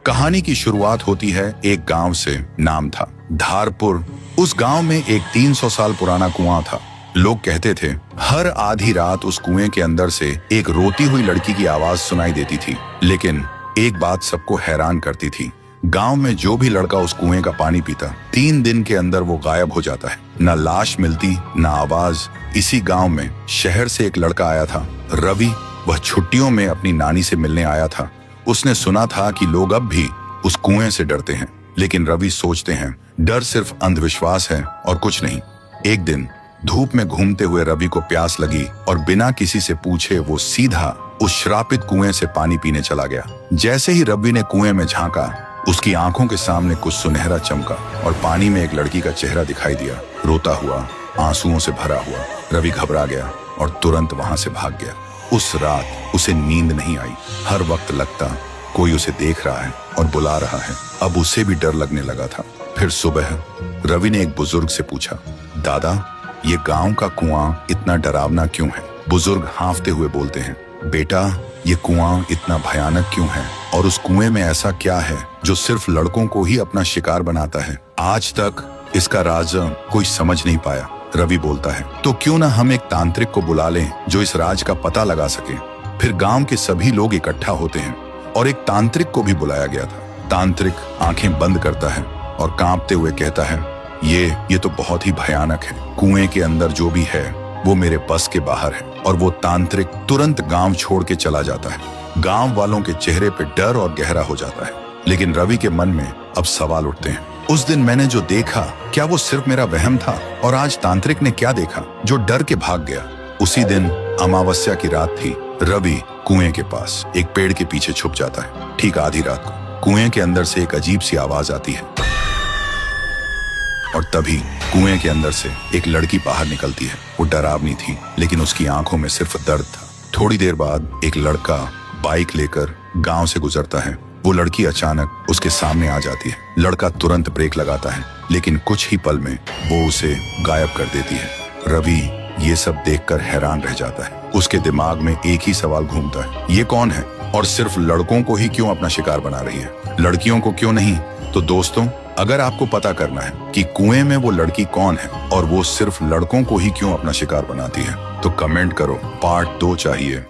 कहानी की शुरुआत होती है एक गांव से। नाम था धारपुर। उस गांव में एक 300 साल पुराना कुआं था। लोग कहते थे हर आधी रात उस कुएं के अंदर से एक रोती हुई लड़की की आवाज सुनाई देती थी। लेकिन एक बात सबको हैरान करती थी, गांव में जो भी लड़का उस कुएं का पानी पीता 3 दिन के अंदर वो गायब हो जाता है। न लाश मिलती न आवाज। इसी गांव में शहर से एक लड़का आया था, रवि। वह छुट्टियों में अपनी नानी से मिलने आया था। उसने सुना था कि लोग अब भी उस कुएं से डरते हैं, लेकिन रवि सोचते हैं डर सिर्फ अंधविश्वास है और कुछ नहीं। एक दिन धूप में घूमते हुए रवि को प्यास लगी और बिना किसी से पूछे वो सीधा उस श्रापित कुएं से पानी पीने चला गया। जैसे ही रवि ने कुएं में झांका, उसकी आंखों के सामने कुछ सुनहरा चमका और पानी में एक लड़की का चेहरा दिखाई दिया, रोता हुआ, आंसुओं से भरा हुआ। रवि घबरा गया और तुरंत वहां से भाग गया। उस रात उसे नींद नहीं आई। हर वक्त लगता कोई उसे देख रहा है और बुला रहा है। अब उसे भी डर लगने लगा था। फिर सुबह रवि ने एक बुजुर्ग से पूछा, दादा, ये गांव का कुआं इतना डरावना क्यों है? बुजुर्ग हांफते हुए बोलते हैं, बेटा, ये कुआं इतना भयानक क्यों है और उस कुएं में ऐसा क्या है जो सिर्फ लड़कों को ही अपना शिकार बनाता है? आज तक इसका राज कोई समझ नहीं पाया। रवि बोलता है, तो क्यों ना हम एक तांत्रिक को बुला लें जो इस राज का पता लगा सके। फिर गांव के सभी लोग इकट्ठा होते हैं और एक तांत्रिक को भी बुलाया गया था। तांत्रिक आंखें बंद करता है और कांपते हुए कहता है, ये तो बहुत ही भयानक है। कुएं के अंदर जो भी है वो मेरे बस के बाहर है। और वो तांत्रिक तुरंत गांव छोड़ के चला जाता है। गांव वालों के चेहरे पे डर और गहरा हो जाता है। लेकिन रवि के मन में अब सवाल उठते हैं, उस दिन मैंने जो देखा, क्या वो सिर्फ मेरा वहम था? और आज तांत्रिक ने क्या देखा जो डर के भाग गया? उसी दिन अमावस्या की रात थी। रवि कुएं के पास एक पेड़ के पीछे छुप जाता है। ठीक आधी रात को कुएं के अंदर से एक अजीब सी आवाज आती है और तभी कुएं के अंदर से एक लड़की बाहर निकलती है। वो डरावनी थी, लेकिन उसकी आंखों में सिर्फ दर्द था। थोड़ी देर बाद एक लड़का बाइक लेकर गांव से गुजरता है। वो लड़की अचानक उसके सामने आ जाती है। लड़का तुरंत ब्रेक लगाता है, लेकिन कुछ ही पल में वो उसे गायब कर देती है। रवि ये सब देखकर हैरान रह जाता है। उसके दिमाग में एक ही सवाल घूमता है, ये कौन है और सिर्फ लड़कों को ही क्यों अपना शिकार बना रही है, लड़कियों को क्यों नहीं? तो दोस्तों, अगर आपको पता करना है कि कुएं में वो लड़की कौन है और वो सिर्फ लड़कों को ही क्यों अपना शिकार बनाती है, तो कमेंट करो, पार्ट 2 चाहिए।